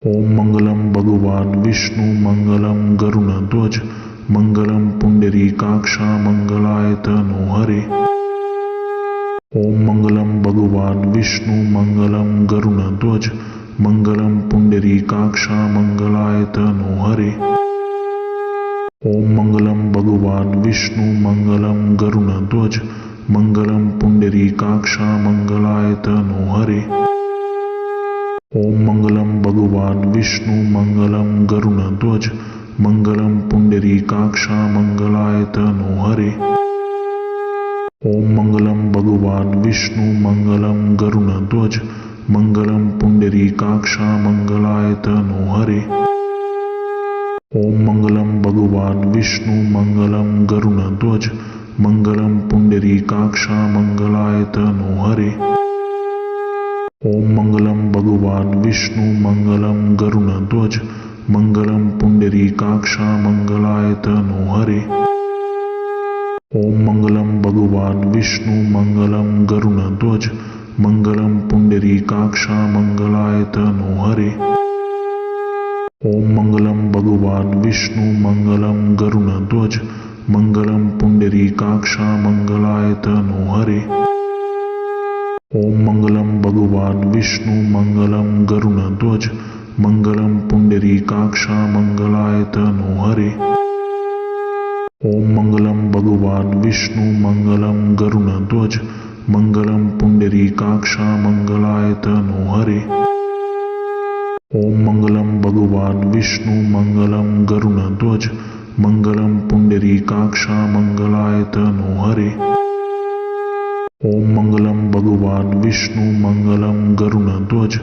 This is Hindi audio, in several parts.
ओम मंगलम भगवान विष्णु मंगलम गरुणध्वज मंगलम पुंडरीकाक्षा मंगलाय तनो हरे। ओम मंगलम भगवान विष्णु मंगलम गरुणध्वज मंगलम पुंडरीकाक्षा मंगलाय तनो हरे। ओम मंगलम भगवान विष्णु मंगलम गरुणध्वज मंगलम पुंडरीकाक्षा मंगलाय तनो हरे। ओम मंगलम भगवान विष्णु मंगलम गरुणध्वज मंगलम पुंडरीकाक्षा मंगलाय तनो हरे। ओम मंगलम भगवान विष्णु मंगलम गरुणध्वज मंगलम पुंडरीकाक्षा मंगलाय तनो हरे। ओम मंगलम भगवान विष्णु मंगलम गरुणध्वज मंगलम पुंडरीकाक्षा मंगलाय तनो हरे। ओम मंगलम भगवान विष्णु मंगलम गरुणध्वज मंगलम पुंडरीकाक्षा मंगलाय तनो हरे। ओम मंगलम भगवान विष्णु मंगलम गरुणध्वज मंगलम पुंडरीकाक्षा मंगलाय तनो हरे। ओम मंगलम भगवान विष्णु मंगलम गरुणध्वज मंगलम पुंडरीकाक्षा मंगलाय तनो हरे। ओम मंगलम भगवान विष्णु मंगलम गरुणध्वज मंगलम पुंडरीकाक्षा मंगलाय तनो हरे। ओम मंगलम भगवान विष्णु मंगलम गरुणध्वज मंगलम पुंडरीकाक्षा मंगलाय तनो हरे। ओम मंगलम भगवान विष्णु मंगलम गरुणध्वज मंगलम पुंडरीकाक्षा मंगलाय तनो हरे। ओम मंगलम भगवान विष्णु मंगलम गरुणध्वज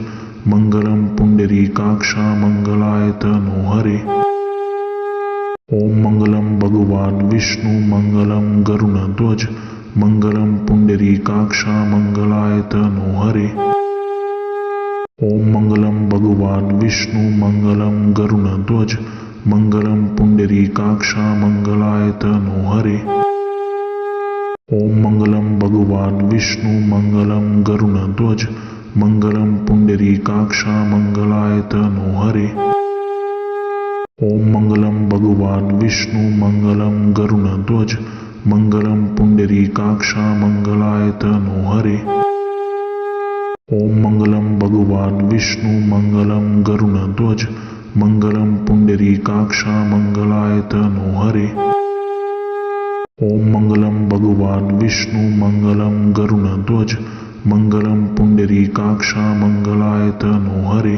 मंगलम पुंडरीकाक्षा मंगलाय तनो हरे। ओम मंगलम भगवान विष्णु मंगलम गरुणध्वज मंगलम पुंडरीकाक्षा मंगलाय तनो हरे। ओम मंगलम भगवान विष्णु मंगलम गरुणध्वज मंगलम पुंडरीकाक्षा मंगलाय तनो हरे। ओम मंगलम भगवान विष्णु मंगलम गरुणध्वज मंगलम पुंडरीकाक्षा मंगलाय तनो हरे। ओम मंगलम भगवान विष्णु मंगलम गरुणध्वज मंगलम पुंडरीकाक्षा मंगलाय तनो हरे। ओम मंगलम भगवान विष्णु मंगलम गरुणध्वज मंगलम पुंडरीकाक्षा मंगलाय तनो हरे। ओम मंगलम भगवान विष्णु मंगलम गरुणध्वज मंगलम पुंडरीकाक्षा मंगलाय तनो हरे।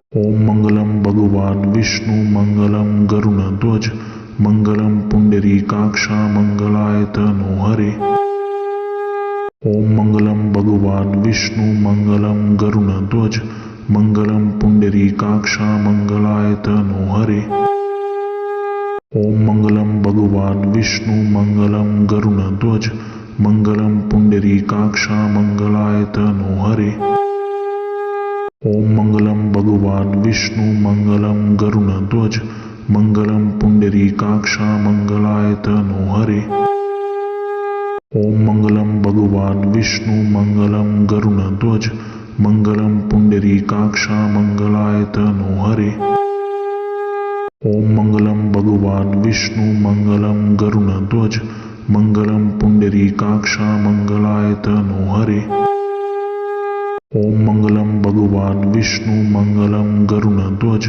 ओम मंगलम भगवान विष्णु मंगलम गरुणध्वज मंगलम पुंडरीकाक्षा मंगलाय तनो हरे। ओम मंगलम भगवान विष्णु मंगलम गरुणध्वज मंगलम पुंडरीकाक्षा मंगलाय तनो हरे। ओम मंगलम भगवान विष्णु मंगलम गरुणध्वज मंगलम पुंडरीकाक्षा मंगलाय तनो हरे। ओम मंगलम भगवान विष्णु मंगलम गरुणध्वज मंगलम पुंडरीकाक्षा मंगलाय तनो हरे। ओम मंगलम भगवान विष्णु मंगलम गरुणध्वज मंगलम पुंडरीकाक्षा मंगलाय तनो हरे। ओम मंगलम भगवान विष्णु मंगलम गरुणध्वज मंगलम पुंडरीकाक्षा मंगलाय तनो हरे। ओम मंगलम भगवान विष्णु मंगलम गरुणध्वज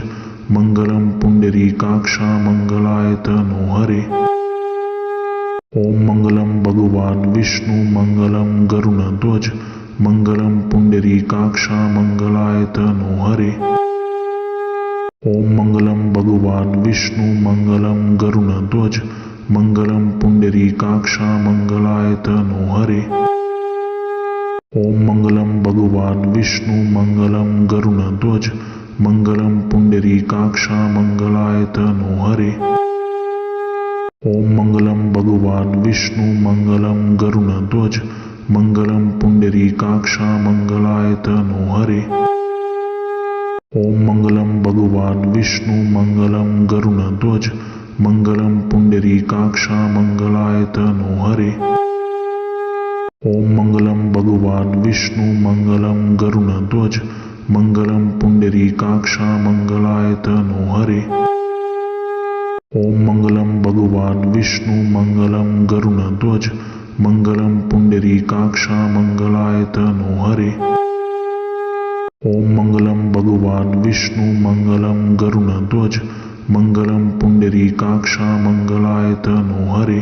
मंगलम पुंडरीकाक्षा मंगलाय तनो हरे। ओम मंगलम भगवान विष्णु मंगलम गरुणध्वज मंगलम पुंडरीकाक्षा मंगलाय तनो हरे। ओम मंगलम भगवान विष्णु मंगलम गरुणध्वज मंगलम पुंडरीकाक्षा मंगलाय तनो हरे। ओम मंगलम भगवान विष्णु मंगलम गरुणध्वज मंगलम पुंडरीकाक्षा मंगलाय तनो हरे। ओम मंगलम भगवान विष्णु मंगलम गरुणध्वज मंगलम पुंडरीकाक्षा मंगलाय तनो हरे। ओम मंगलम भगवान विष्णु मंगलम गरुणध्वज मंगलम पुंडरीकाक्षा मंगलाय तनो हरे। ओम मंगलम भगवान विष्णु मंगलम गरुणध्वज मंगलम पुंडरीकाक्षा मंगलायतनो हरे। ओम मंगलम भगवान विष्णु मंगलम गरुड़ध्वज मंगलम पुंडरीकाक्षा मंगलायतनो हरे। ओम मंगलम भगवान विष्णु मंगलम गरुड़ध्वज मंगलम पुंडरीकाक्षा मंगलायतनो हरे।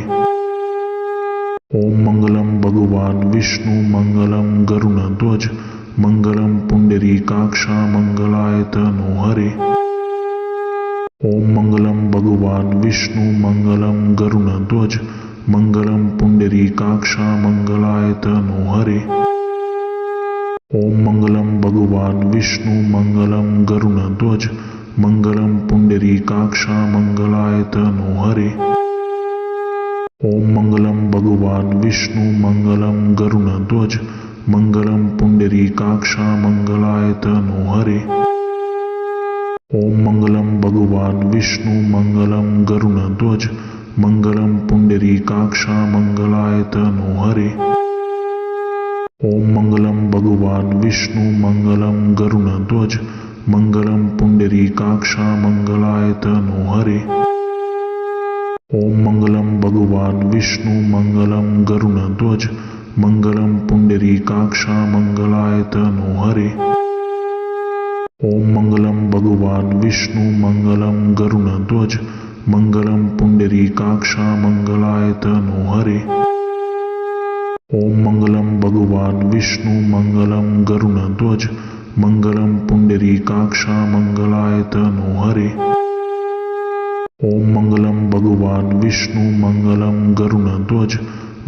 ओम मंगलम भगवान विष्णु मंगलम गरुड़ध्वज मंगलम पुंडरीकाक्षा मंगलायतनो हरे। ओम मंगलम भगवान विष्णु मंगलम गरुड़ध्वज मंगलम पुंडरीकाक्षा मंगलायतनो हरे। ओम मंगलम भगवान विष्णु मंगलम गरुड़ध्वज मंगलम पुंडरीकाक्षा मंगलायतनो हरे। ओम मंगलम भगवान विष्णु मंगलम गरुड़ध्वज मंगलम पुंडरीकाक्षा मंगलायतनो हरे। ओम मंगलम भगवान विष्णु मंगलम गरुड़ध्वज मंगलम पुंडरीकाक्षा मंगलायतनो हरे। ओम मंगलम भगवान विष्णु मंगलम गरुड़ध्वज मंगलम पुंडरीकाक्षा मंगलायतनो हरे। ओम मंगलम भगवान विष्णु मंगलम गरुड़ध्वज मंगलम पुंडरीकाक्षा मंगलायतनो हरे। ओम मंगलम भगवान विष्णु मंगलम गरुड़ध्वज मंगलम पुंडरीकाक्षा मंगलायतनो हरे। ओम मंगलम भगवान विष्णु मंगलम गरुड़ध्वज मंगलम पुंडरीकाक्षा मंगलायतनो हरे। ओम मंगलम भगवान विष्णु मंगलम गरुड़ध्वज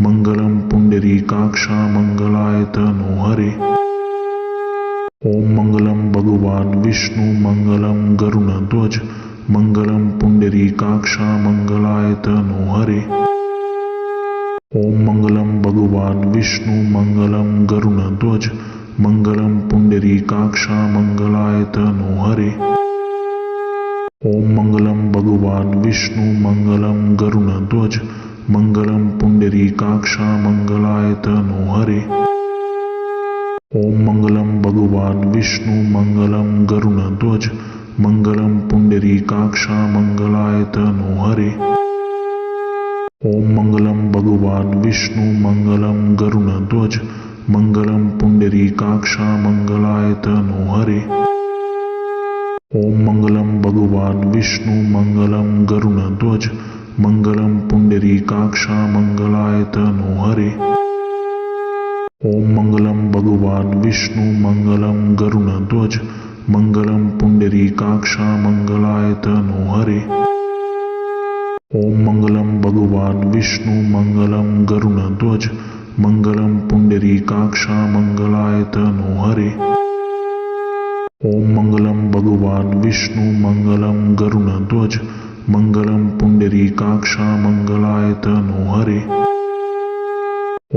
मंगलम पुंडरीकाक्षा मंगलायतनो हरे। ओम मंगलम भगवान विष्णु मंगलम गरुड़ध्वज मंगलम पुंडरीकाक्षा मंगलायतनो हरे। ओम मंगलम भगवान विष्णु मंगलम गरुड़ध्वज मंगलम पुंडरीकाक्षा मंगलायतनो हरे। ओम मंगलम भगवान विष्णु मंगलम गरुड़ध्वज मंगलम पुंडरीकाक्षा मंगलायतनो हरे। ओम मंगलम भगवान विष्णु मंगलम गरुड़ध्वज मंगलम पुंडरीकाक्षा मंगलायतनो हरे। ओम मंगलम भगवान विष्णु मंगलम गरुड़ध्वज मंगलम पुंडरीकाक्षा मंगलायतनो हरे। ओम मंगलम भगवान विष्णु मंगलम गरुड़ध्वज मंगलम पुंडरीकाक्षा मंगलायतनो हरे। ओम मंगलम भगवान विष्णु मंगलम गरुड़ध्वज मंगलम पुंडरीकाक्षा मंगलायतनो हरे। ओम मंगलम भगवान विष्णु मंगलम गरुड़ध्वज मंगलम पुंडरीकाक्षा मंगलायतनो हरे। ओम मंगलम भगवान विष्णु मंगलम गरुड़ध्वज मंगलम पुंडरीकाक्षा मंगलायतनो हरे।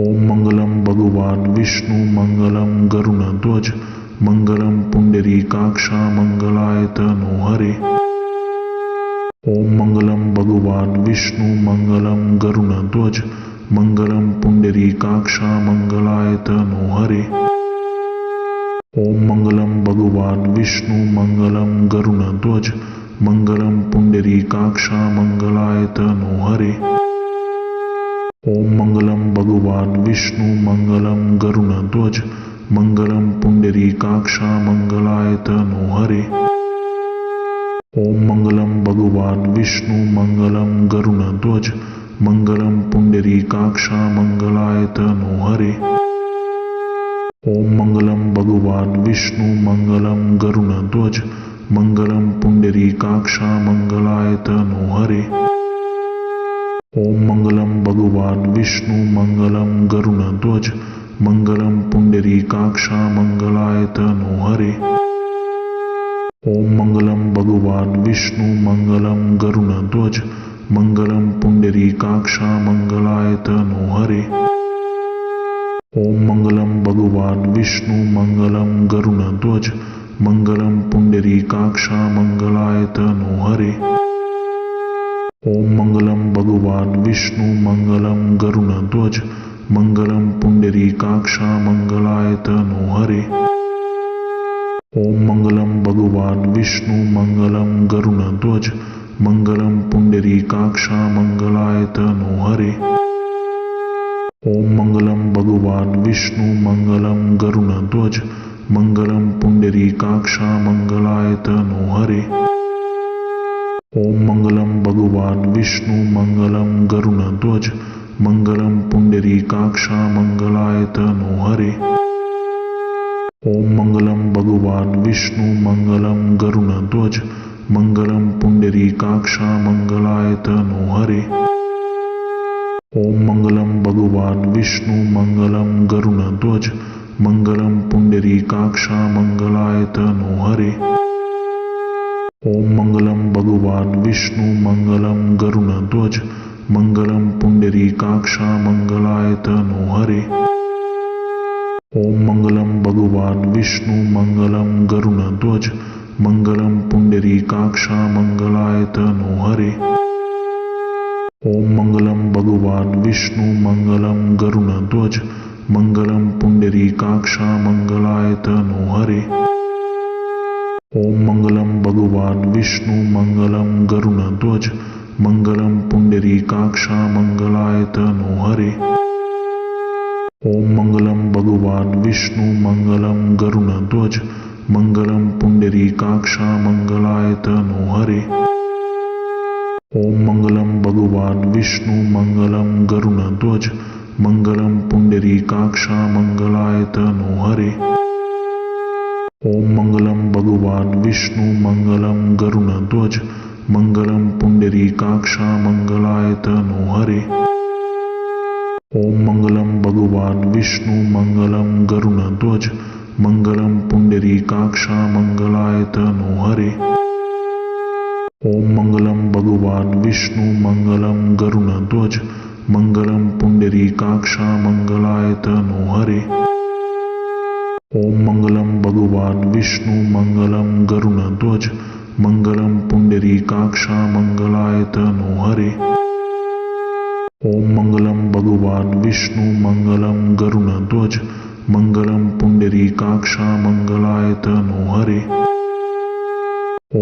ओम मंगलम भगवान विष्णु मंगलम गरुड़ध्वज मंगलम पुंडरीकाक्षा मंगलायतनो हरे। ओम मंगलम भगवान विष्णु मंगलम गरुड़ध्वज मंगलम पुंडरीकाक्षा मंगलायतनो हरे। ओम मंगलम भगवान विष्णु मंगलम गरुड़ध्वज मंगलम पुंडरीकाक्षा मंगलायतनो हरे। ओम मंगलम भगवान विष्णु मंगलम गरुड़ध्वज मंगलम पुंडरीकाक्षा मंगलायतनो हरे। ओम मंगलम भगवान विष्णु मंगलम गरुड़ध्वज मंगलम पुंडरीकाक्षा मंगलायतनो हरे। ओम मंगलम भगवान विष्णु मंगलम गरुड़ध्वज मंगलम पुंडरीकाक्षा मंगलायतनो हरे। ओम मंगलम भगवान विष्णु मंगलम गरुड़ध्वज मंगलम पुंडरीकाक्षा मंगलायतनो हरे। ओम मंगलम भगवान विष्णु मंगलम गरुड़ध्वज मंगलम पुंडरीकाक्षा मंगलायतनो हरे। ओम मंगलम भगवान विष्णु मंगलम गरुड़ध्वज मंगलम पुंडरीकाक्षा मंगलायतनो हरे। ओम मंगलम भगवान विष्णु मंगलम गरुड़ध्वज मंगलम पुंडरीकाक्षा मंगलायतनो हरे। ओम मंगलम भगवान विष्णु मंगलम गरुणध्वज मंगलम पुंडरीकाक्षा मंगलायतनो हरे। ओम मंगलम भगवान विष्णु मंगलम गरुणध्वज मंगलम पुंडरीकाक्षा मंगलायतनो हरे। ओम मंगलम भगवान विष्णु मंगलम गरुणध्वज मंगलम पुंडरीकाक्षा मंगलायतनो हरे। ओम मंगलम भगवान विष्णु मंगलम गरुणध्वज मंगलम पुंडरीकाक्षा मंगलायतनो हरे। ओम मंगलम भगवान विष्णु मंगलम गरुणध्वज मंगलम पुंडरीकाक्षा मंगलायतनो हरे। ओम मंगलम भगवान विष्णु मंगलम गरुणध्वज मंगलम पुंडरीकाक्षा मंगलायतनो हरे। ओम मंगलम भगवान विष्णु मंगलम गरुणध्वज मंगलम पुंडरीकाक्षा मंगलायतनो हरे। ओम मंगलम भगवान विष्णु मंगलम गरुणध्वज मंगलम पुंडरीकाक्षा मंगलायतनो हरे। ओम मंगलम भगवान विष्णु मंगलम गरुणध्वज मंगलम पुंडरीकाक्षा मंगलायतनो हरे। ओम मंगलम भगवान विष्णु मंगलम गरुणध्वज मंगलम पुंडरीकाक्षा मंगलायतनो हरे। ओम मंगलम भगवान विष्णु मंगलम गरुणध्वज मंगलम पुंडरीकाक्षा मंगलायतनो हरे। ओम मंगलम भगवान विष्णु मंगलम गरुणध्वज मंगलम पुंडरीकाक्षा मंगलायतनो हरे। ओम मंगलम भगवान विष्णु मंगलम गरुणध्वज मंगलम पुंडरीकाक्षा मंगलायतनो हरे। ओम मंगलम भगवान विष्णु मंगलम गरुणध्वज मंगलम पुंडरीकाक्षा मंगलायतनो हरे। ओम मंगलम भगवान विष्णु मंगलम गरुणध्वज मंगलम पुंडरीकाक्षा मंगलायतनो हरे। ओम मंगलम भगवान विष्णु मंगलम गरुणध्वज मंगलम पुंडरीकाक्षा मंगलायतनो हरे।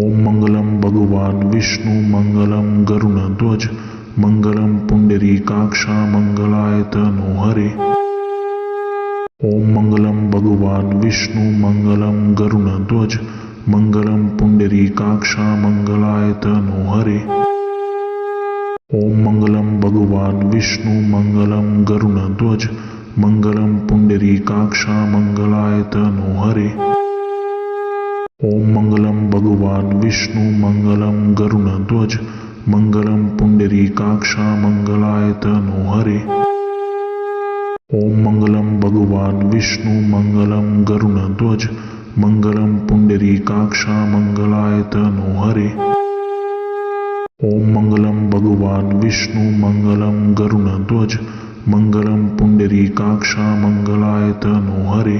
ओम मंगलम भगवान विष्णु मंगलम गरुणध्वज मंगलम पुंडरीकाक्षा मंगलायतनो हरे। ओम मंगलम भगवान विष्णु मंगलम गरुणध्वज मंगलम पुंडरीकाक्षा मंगलायतनो हरे। ओम मंगलम भगवान विष्णु मंगलम गरुणध्वज मंगलम पुंडरीकाक्षा मंगलायतनो हरे। ओम मंगलम भगवान विष्णु मंगलम गरुणध्वज मंगलम पुंडरीकाक्षा मंगलायतनो हरे। ओम मंगलम भगवान विष्णु मंगलम गरुणध्वज मंगलम पुंडरीकाक्षा मंगलायतनो हरे। ओम मंगलम भगवान विष्णु मंगलम गरुणध्वज मंगलम पुंडरीकाक्षा मंगलायतनो हरे।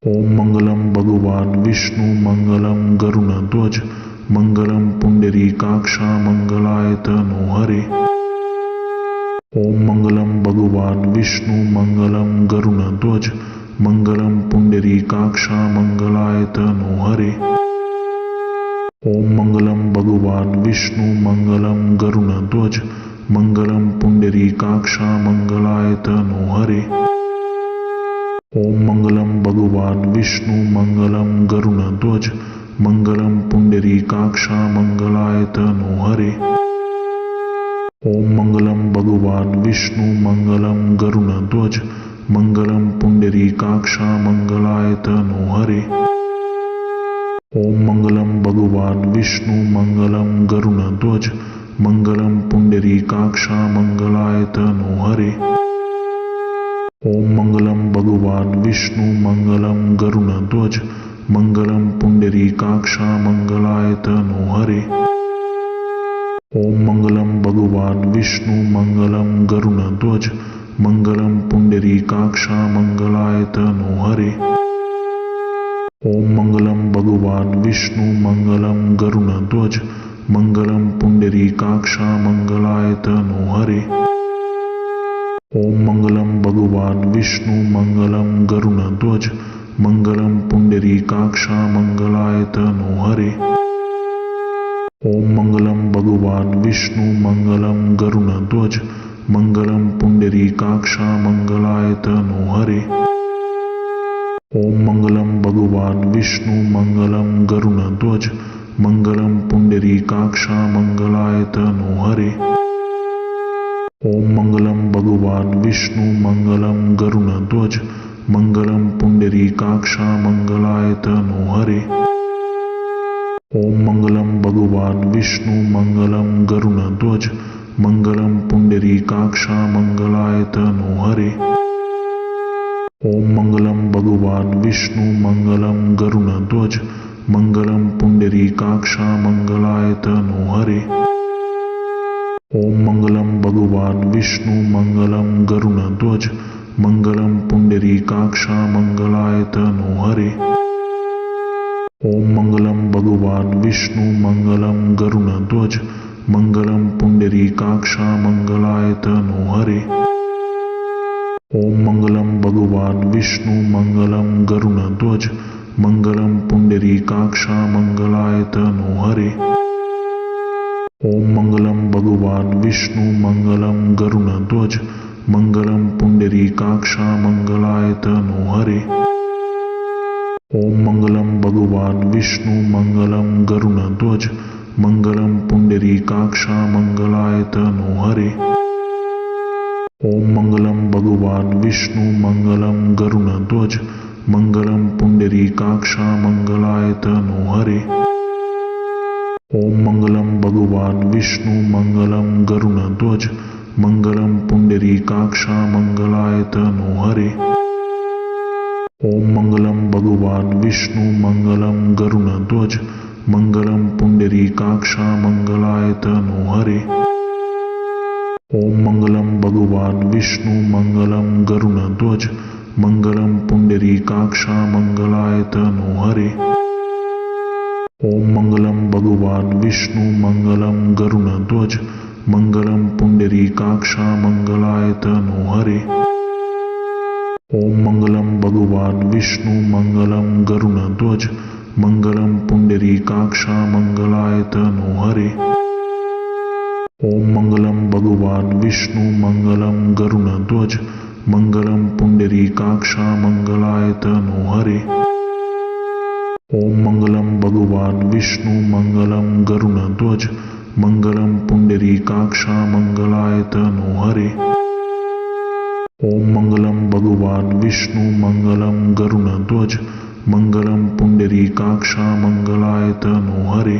ओम मंगलम भगवान विष्णु मंगलम गरुणध्वज मंगलम पुंडरीकाक्षा मंगलायतनो हरे। ओम मंगलम भगवान विष्णु मंगलम गरुणध्वज मंगलम पुंडरीकाक्षा मंगलायतनो हरे। ओम मंगलम भगवान विष्णु मंगलम गरुणध्वज मंगलम पुंडरीकाक्षा मंगलायतनो हरे। ओम मंगलम भगवान विष्णु मंगलम गरुणध्वज मंगलम पुंडरीकाक्षा मंगलायतनो हरे। ओम मंगलम भगवान विष्णु मंगलम गरुणध्वज मंगलम पुंडरीकाक्षा मंगलायतनो हरे। ओम मंगलम भगवान विष्णु मंगलम गरुणध्वज मंगलम पुंडरीकाक्षा मंगलायतनो हरे। ओम मंगलम भगवान विष्णु मंगलम गरुणध्वज मंगलम पुंडरीकाक्षा मंगलायतनो हरे। ओम मंगलम भगवान विष्णु मंगलम गरुणध्वज मंगलम पुंडरीकाक्षा मंगलायतनो हरे। ओम मंगलम भगवान विष्णु मंगलम गरुणध्वज मंगलम पुंडरीकाक्षा मंगलायतनो हरे। ओम मंगलम भगवान विष्णु मंगलम गरुणध्वज मङ्गलं पुण्डरीकाक्षा मङ्गलायतनो हरे। ॐ मङ्गलं भगवान् विष्णु मङ्गलं गरुडध्वज मङ्गलं पुण्डरीकाक्षा मङ्गलायतनो हरे। ॐ मङ्गलं भगवान् विष्णु मङ्गलं गरुडध्वज मङ्गलं पुण्डरीकाक्षा मङ्गलायतनो हरे। ॐ मङ्गलं भगवान् विष्णु मङ्गलं गरुडध्वज मङ्गलं पुण्डरीकाक्षा मङ्गलायतनो हरे। ॐ मङ्गलं भगवान् विष्णु मङ्गलं गरुडध्वज मङ्गलं पुण्डरीकाक्षा मङ्गलायतनो हरे। ॐ मङ्गलं भगवान् विष्णु मङ्गलं गरुडध्वज मङ्गलं पुण्डरीकाक्षा मङ्गलायतनो हरे। ॐ मङ्गलं भगवान् विष्णु मङ्गलं गरुडध्वज मङ्गलं पुण्डरीकाक्षा मङ्गलायतनो हरे। ॐ मङ्गलं भगवान् विष्णु मङ्गलं गरुडध्वज मङ्गलं पुण्डरीकाक्षा मङ्गलायतनो हरे। ॐ मङ्गलं भगवान् विष्णु मङ्गलं गरुडध्वज मङ्गलं पुण्डरीकाक्षा मङ्गलायतनो हरे। ॐ मङ्गलं भगवान् विष्णु मङ्गलं गरुडध्वज मङ्गलं पुण्डरीकाक्षा मङ्गलायतनो हरे। ॐ मङ्गलं भगवान् विष्णु मङ्गलं गरुडध्वज मङ्गलं पुण्डरीकाक्षा मङ्गलायतनो हरे। ॐ मङ्गलं भगवान् विष्णु मङ्गलं गरुडध्वज मङ्गलं पुण्डरीकाक्षा मङ्गलायतनो हरे। ॐ मङ्गलं भगवान् विष्णु मङ्गलं गरुडध्वज मङ्गलं पुण्डरीकाक्षा मङ्गलायतनो हरे। ॐ मङ्गलं भगवान् विष्णु मङ्गलं गरुडध्वज मङ्गलं पुण्डरीकाक्षा मङ्गलायतनो हरे। ॐ मङ्गलं भगवान् विष्णु मङ्गलं गरुडध्वज मङ्गलं पुण्डरीकाक्षा मङ्गलायतनो हरे। ॐ मङ्गलं भगवान् विष्णु मङ्गलं गरुडध्वज मङ्गलं पुण्डरीकाक्षा मङ्गलायतनो हरे। ॐ मङ्गलं भगवान् विष्णु मङ्गलं गरुडध्वज मङ्गलं पुण्डरीकाक्षा मङ्गलायतनो हरे। ॐ मङ्गलं भगवान् विष्णु मङ्गलं गरुडध्वज मङ्गलं पुण्डरीकाक्षा मङ्गलायतनो हरे। ॐ मङ्गलं भगवान् विष्णु मङ्गलं गरुडध्वज मङ्गलं पुण्डरीकाक्षा मङ्गलायतनो हरे। ॐ मङ्गलं भगवान् विष्णु मङ्गलं गरुडध्वज मङ्गलं पुण्डरीकाक्षा मङ्गलायतनो हरे।